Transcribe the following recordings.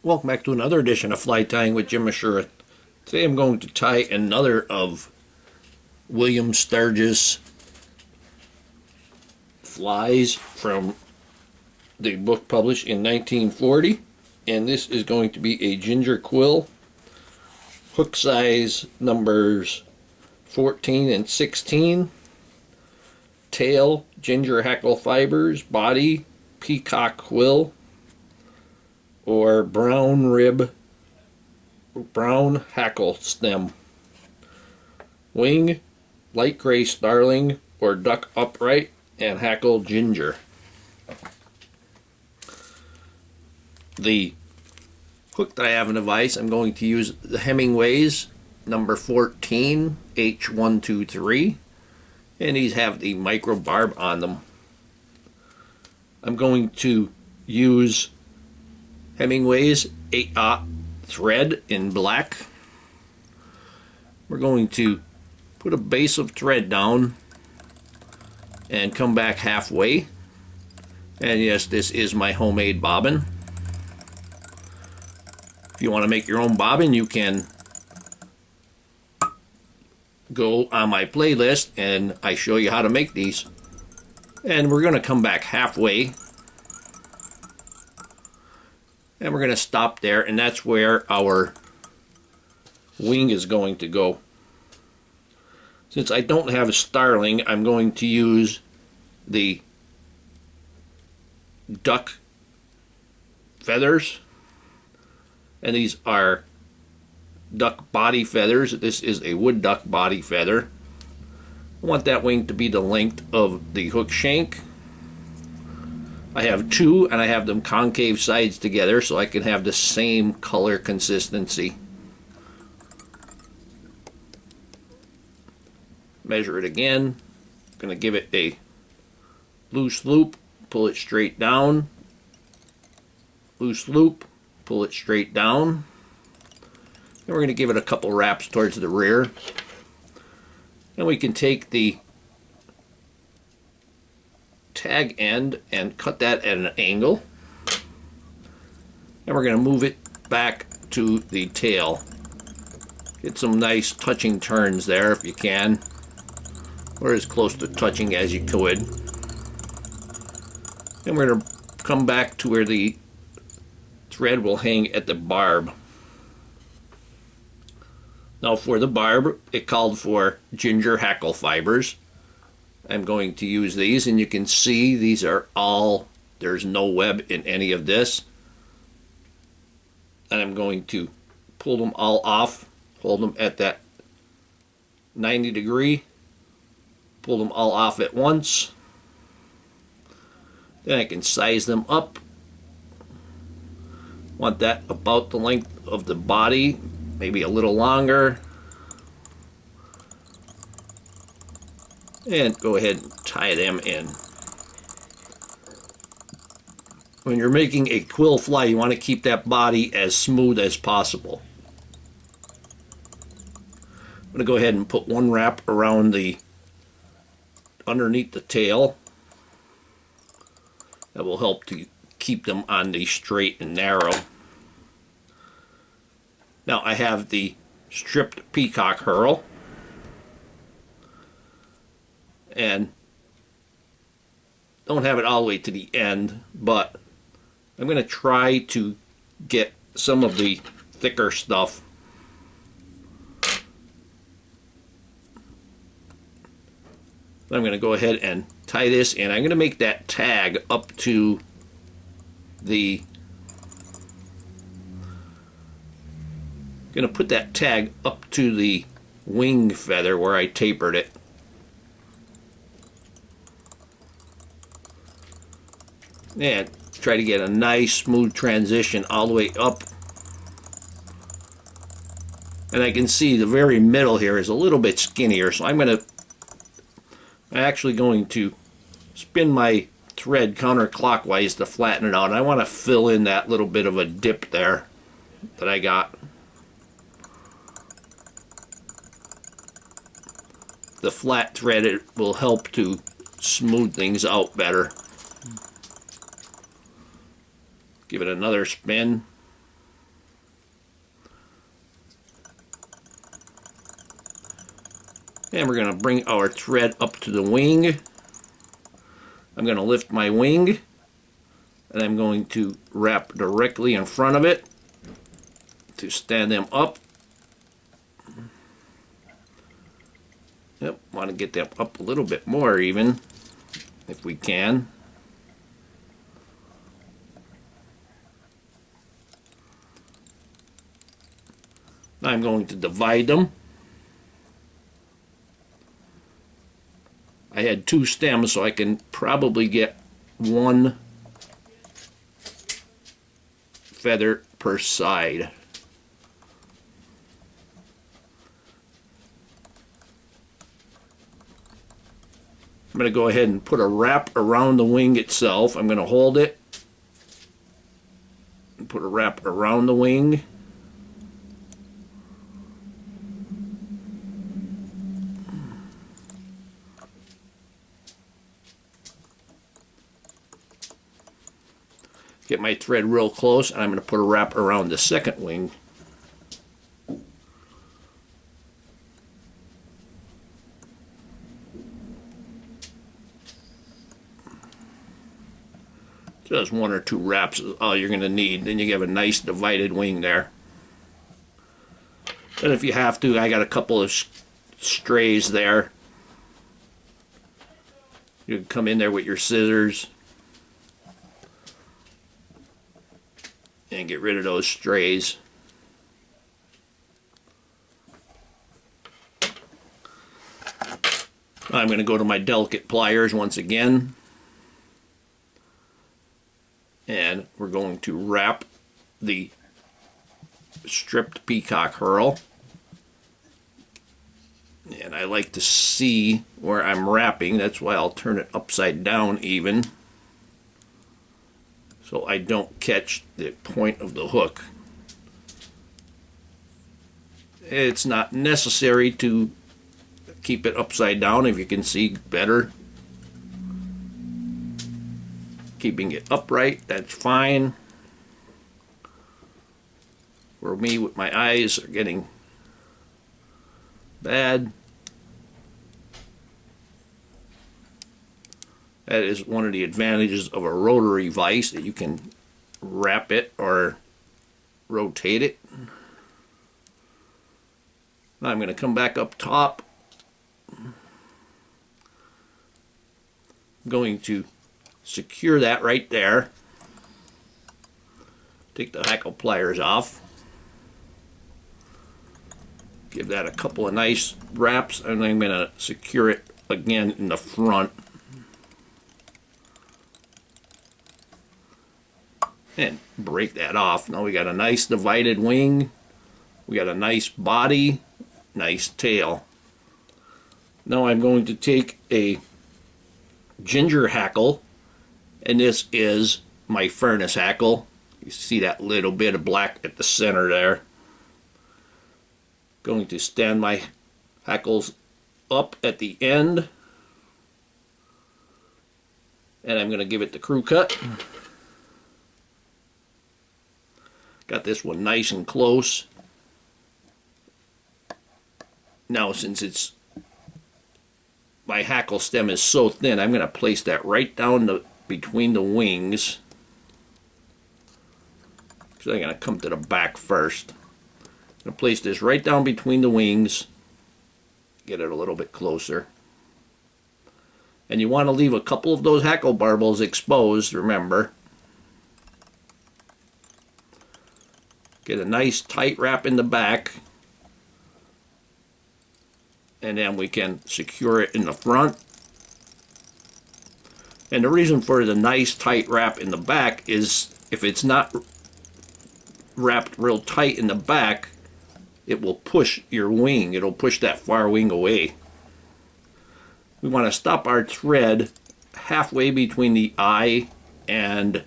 Welcome back to another edition of Fly Tying with Jim Misiura. Today I'm going to tie another of William Sturgis flies from the book published in 1940, and this is going to be a ginger quill, hook size numbers 14 and 16, tail ginger hackle fibers, body peacock quill, or brown hackle stem. Wing, light gray starling or duck upright, and hackle ginger. The hook that I have in the vise, I'm going to use the Hemingway's number 14 H123, and these have the micro barb on them. I'm going to use Hemingway's 8/0 thread in black. We're going to put a base of thread down and come back halfway. And yes, this is my homemade bobbin. If you want to make your own bobbin, you can go on my playlist and I show you how to make these. And we're going to come back halfway. And we're going to stop there, and that's where our wing is going to go. Since I don't have a starling, I'm going to use the duck feathers. And these are duck body feathers. This is a wood duck body feather. I want that wing to be the length of the hook shank. I have two, and I have them concave sides together so I can have the same color consistency. Measure it again. I'm going to give it a loose loop, pull it straight down. Loose loop, pull it straight down. And we're going to give it a couple wraps towards the rear. And we can take the tag end and cut that at an angle, and we're going to move it back to the tail. Get some nice touching turns there if you can, or as close to touching as you could. And we're going to come back to where the thread will hang at the barb. Now for the barb, it called for ginger hackle fibers. I'm going to use these, and you can see these are all, there's no web in any of this. And I'm going to pull them all off, hold them at that 90 degree, pull them all off at once. Then I can size them up. Want that about the length of the body, maybe a little longer. And go ahead and tie them in. When you're making a quill fly, you want to keep that body as smooth as possible. I'm going to go ahead and put one wrap around the underneath the tail. That will help to keep them on the straight and narrow. Now I have the stripped peacock herl. And don't have it all the way to the end, but I'm going to try to get some of the thicker stuff. I'm going to go ahead and tie this in. I'm going to make that tag up to the, going to put that tag up to the wing feather where I tapered it. And try to get a nice smooth transition all the way up. And I can see the very middle here is a little bit skinnier, so I'm actually going to spin my thread counterclockwise to flatten it out. And I want to fill in that little bit of a dip there that I got. The flat thread, it will help to smooth things out better. Give it another spin. And we're going to bring our thread up to the wing. I'm going to lift my wing, and I'm going to wrap directly in front of it to stand them up. Yep, want to get them up a little bit more even, if we can. I'm going to divide them. I had 2 stems, so I can probably get 1 feather per side. I'm going to go ahead and put a wrap around the wing itself. I'm going to hold it and put a wrap around the wing. Get my thread real close, and I'm going to put a wrap around the second wing. Just 1 or 2 wraps is all you're going to need. Then you have a nice divided wing there. And if you have to, I got a couple of strays there. You can come in there with your scissors and get rid of those strays. I'm going to go to my delicate pliers once again, and we're going to wrap the stripped peacock herl. And I like to see where I'm wrapping, that's why I'll turn it upside down even, so I don't catch the point of the hook. It's not necessary to keep it upside down if you can see better. Keeping it upright, that's fine. For me, with my eyes are getting bad. That is one of the advantages of a rotary vise, that you can wrap it or rotate it. Now I'm going to come back up top. I'm going to secure that right there. Take the hackle pliers off. Give that a couple of nice wraps, and I'm going to secure it again in the front. And break that off. Now we got a nice divided wing. We got a nice body, nice tail. Now I'm going to take a ginger hackle, and this is my furnace hackle. You see that little bit of black at the center there. Going to stand my hackles up at the end, and I'm going to give it the crew cut. Got this one nice and close. Now, since my hackle stem is so thin, I'm going to place that right down between the wings. So I'm going to come to the back first. I'm going to place this right down between the wings. Get it a little bit closer. And you want to leave a couple of those hackle barbels exposed, remember. Get a nice tight wrap in the back, and then we can secure it in the front. And the reason for the nice tight wrap in the back is if it's not wrapped real tight in the back, it will push your wing. It'll push that far wing away. We want to stop our thread halfway between the eye and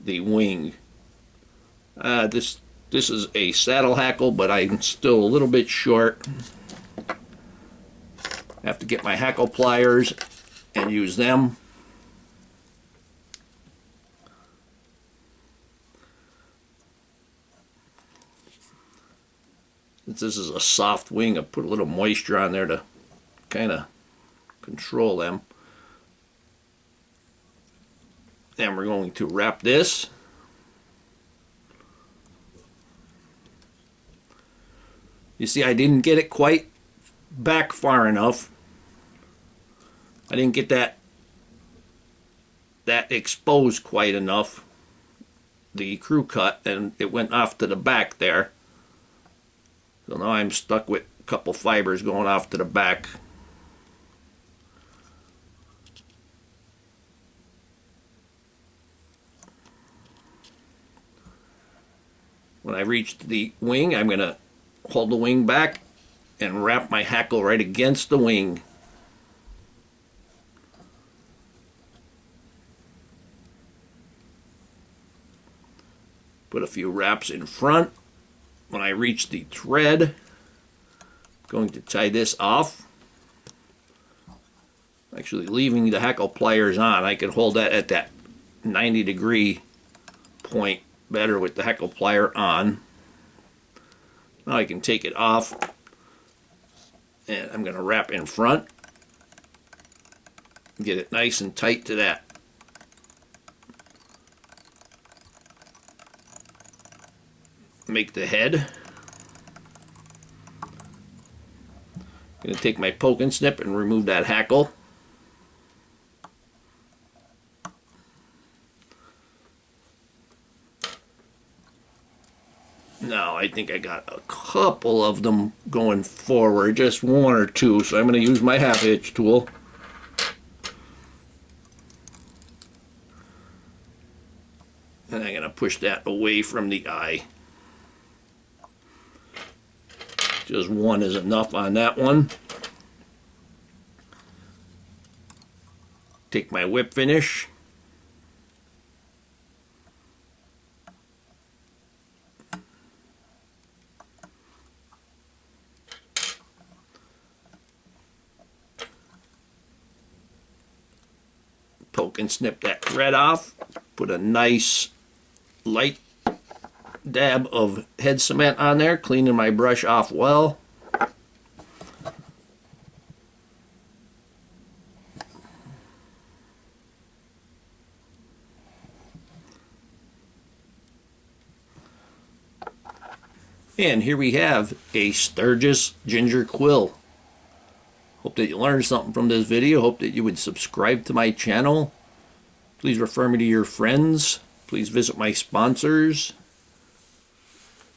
the wing. This is a saddle hackle, but I'm still a little bit short. I have to get my hackle pliers and use them. Since this is a soft wing, I put a little moisture on there to kind of control them. And we're going to wrap this. You see, I didn't get it quite back far enough. I didn't get that exposed quite enough, the crew cut, and it went off to the back there. So now I'm stuck with a couple fibers going off to the back. When I reach the wing, I'm going to hold the wing back and wrap my hackle right against the wing. Put a few wraps in front. When I reach the thread, I'm going to tie this off. Actually leaving the hackle pliers on. I can hold that at that 90-degree point better with the hackle plier on. Now I can take it off, and I'm going to wrap in front. Get it nice and tight to that. Make the head. I'm going to take my poke and snip and remove that hackle. Now I think I got a couple of them going forward, just one or two, so I'm going to use my half hitch tool. And I'm going to push that away from the eye. Just one is enough on that one. Take my whip finish. Poke and snip that thread off. Put a nice light dab of head cement on there, cleaning my brush off well. And here we have a Sturgis ginger quill. Hope that you learned something from this video. Hope that you would subscribe to my channel. Please refer me to your friends. Please visit my sponsors.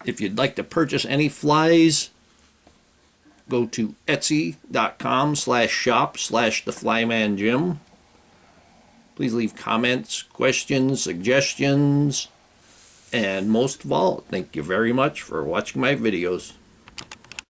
If you'd like to purchase any flies, go to etsy.com/shop/theflymanjim. Please leave comments, questions, suggestions, and most of all, thank you very much for watching my videos.